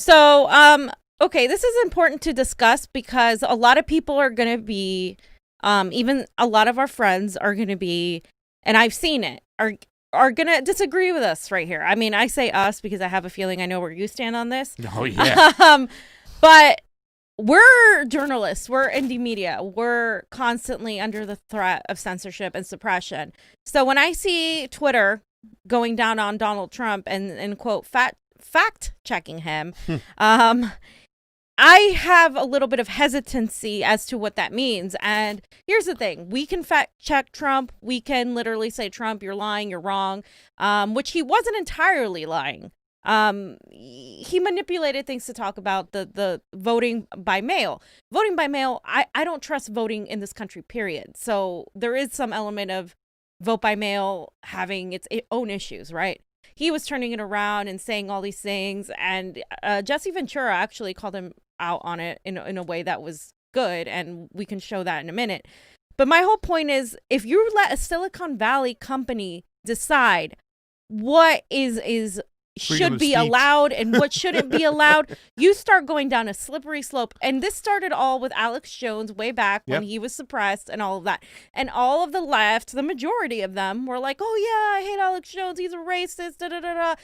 So, okay, this is important to discuss because a lot of people are going to be, even a lot of our friends are going to be, and I've seen it, are going to disagree with us right here. I mean, I say us because I have a feeling I know where you stand on this. Oh, yeah. But we're journalists. We're indie media. We're constantly under the threat of censorship and suppression. So when I see Twitter going down on Donald Trump and quote, fact checking him, I have a little bit of hesitancy as to what that means. And here's the thing. We can fact check Trump. We can literally say, Trump, you're lying, you're wrong, which he wasn't entirely lying. He manipulated things to talk about the voting by mail. Voting by mail, I don't trust voting in this country, period. So there is some element of vote by mail having its own issues, right? He was turning it around and saying all these things, and Jesse Ventura actually called him out on it in a way that was good, and we can show that in a minute. But my whole point is, if you let a Silicon Valley company decide what should be allowed and what shouldn't be allowed, you start going down a slippery slope. And this started all with Alex Jones way back when he was suppressed and all of that. And all of the left, the majority of them were like, oh yeah, I hate Alex Jones, he's a racist, da da da da.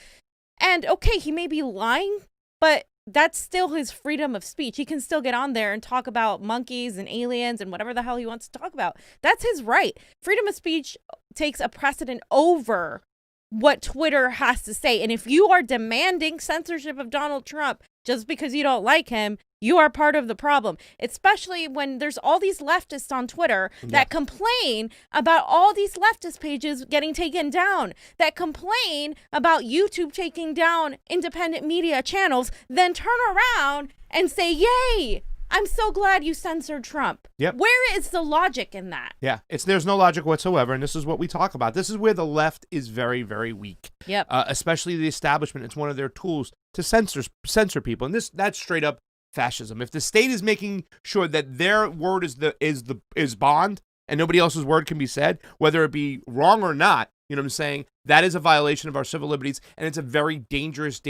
And okay, he may be lying, but that's still his freedom of speech. He can still get on there and talk about monkeys and aliens and whatever the hell he wants to talk about. That's his right. Freedom of speech takes a precedent over what Twitter has to say. And if you are demanding censorship of Donald Trump just because you don't like him, you are part of the problem, especially when there's all these leftists on Twitter that complain about all these leftist pages getting taken down, that complain about YouTube taking down independent media channels, then turn around and say, yay, I'm so glad you censored Trump. Yep. Where is the logic in that? Yeah, there's no logic whatsoever, and this is what we talk about. This is where the left is very, very weak. Yep. Especially the establishment. It's one of their tools to censor people, and that's straight up fascism. If the state is making sure that their word is bond, and nobody else's word can be said, whether it be wrong or not, you know what I'm saying? That is a violation of our civil liberties, and it's a very dangerous,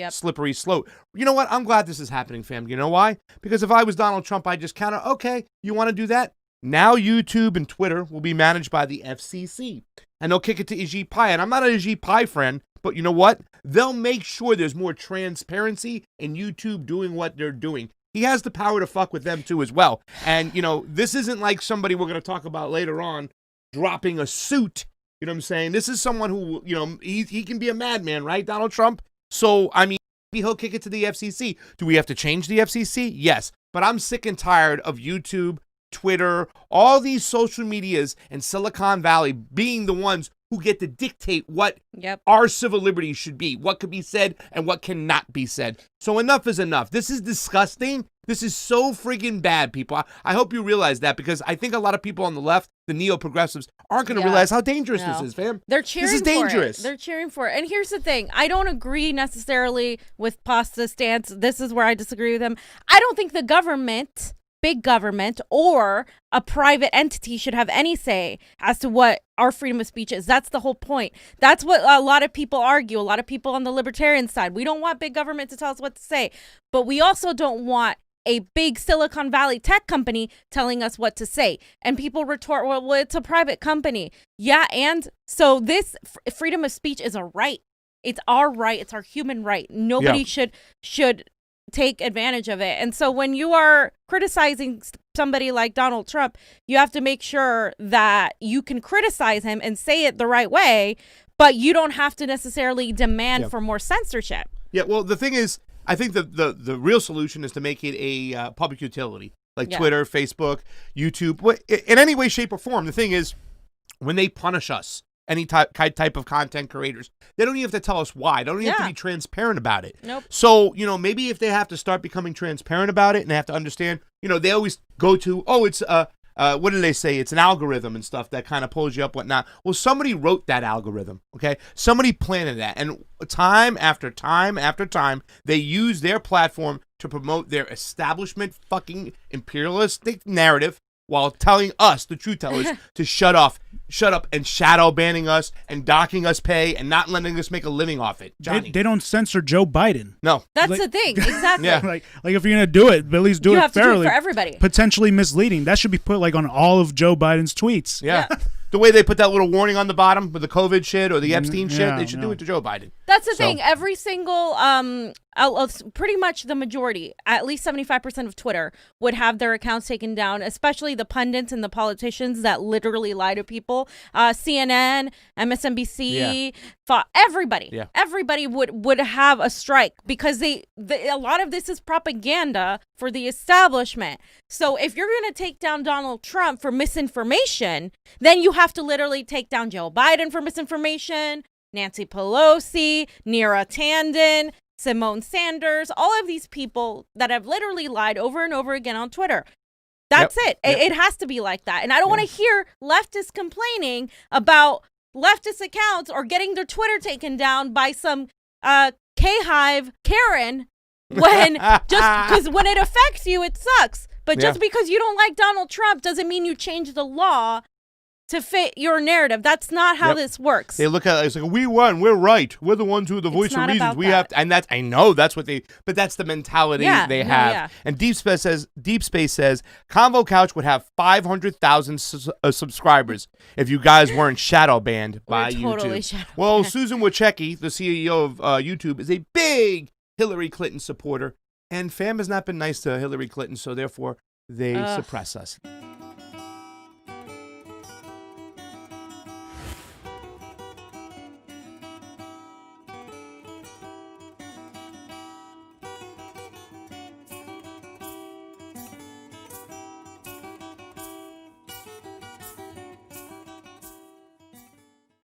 slippery slope. You know what? I'm glad this is happening, fam. You know why? Because if I was Donald Trump, I'd just kind of, okay, you want to do that? Now YouTube and Twitter will be managed by the FCC, and they'll kick it to Ajit Pai. And I'm not an Ajit Pai friend, but you know what? They'll make sure there's more transparency in YouTube doing what they're doing. He has the power to fuck with them, too, as well. And, you know, this isn't like somebody we're going to talk about later on dropping a suit. You know what I'm saying? This is someone who, you know, he can be a madman, right, Donald Trump? So, I mean, maybe he'll kick it to the FCC. Do we have to change the FCC? Yes. But I'm sick and tired of YouTube, Twitter, all these social medias and Silicon Valley being the ones who get to dictate what our civil liberties should be, what could be said and what cannot be said. So enough is enough. This is disgusting. This is so friggin' bad, people. I hope you realize that, because I think a lot of people on the left, the neo-progressives, aren't going to realize how dangerous this is, fam. They're cheering this is dangerous. They're cheering for it. And here's the thing. I don't agree necessarily with Pasta's stance. This is where I disagree with him. I don't think the government, big government, or a private entity should have any say as to what our freedom of speech is. That's the whole point. That's what a lot of people argue. A lot of people on the libertarian side. We don't want big government to tell us what to say. But we also don't want a big Silicon Valley tech company telling us what to say. And people retort, well, it's a private company. Yeah, and so this freedom of speech is a right. It's our right. It's our human right. Nobody should take advantage of it. And so when you are criticizing somebody like Donald Trump, you have to make sure that you can criticize him and say it the right way, but you don't have to necessarily demand for more censorship. Yeah, well, the thing is, I think the real solution is to make it a public utility, like Twitter, Facebook, YouTube, in any way, shape, or form. The thing is, when they punish us, any type of content creators, they don't even have to tell us why. They don't even have to be transparent about it. Nope. So, you know, maybe if they have to start becoming transparent about it and they have to understand, you know, they always go to, oh, it's what do they say? It's an algorithm and stuff that kind of pulls you up, whatnot. Well, somebody wrote that algorithm, okay? Somebody planted that. And time after time after time, they use their platform to promote their establishment fucking imperialistic narrative while telling us, the truth tellers, to shut up and shadow banning us and docking us pay and not letting us make a living off it. Johnny. They don't censor Joe Biden. No. That's the thing. Exactly. Yeah. Like if you're gonna do it, at least do you it have fairly. to do it for everybody. Potentially misleading. That should be put like on all of Joe Biden's tweets. Yeah. The way they put that little warning on the bottom with the COVID shit or the Epstein shit, yeah, they should do it to Joe Biden. That's the thing. Every single, pretty much the majority, at least 75% of Twitter would have their accounts taken down, especially the pundits and the politicians that literally lie to people. CNN, MSNBC, everybody. Everybody would have a strike because a lot of this is propaganda for the establishment. So if you're going to take down Donald Trump for misinformation, then you have to literally take down Joe Biden for misinformation, Nancy Pelosi, Neera Tanden, Simone Sanders, all of these people that have literally lied over and over again on Twitter. That's it. It has to be like that. And I don't want to hear leftists complaining about leftist accounts or getting their Twitter taken down by some K-Hive Karen when because when it affects you, it sucks. But just because you don't like Donald Trump doesn't mean you change the law to fit your narrative. That's not how this works. They look at it, it's like, we won, we're right. We're the ones who are the voice of reasons. We have to, and that's, I know that's what but that's the mentality they have. Yeah. And Deep Space says Convo Couch would have 500,000 subscribers if you guys weren't shadow banned by YouTube. Well, Susan Wojcicki, the CEO of YouTube, is a big Hillary Clinton supporter, and fam has not been nice to Hillary Clinton, so therefore they suppress us.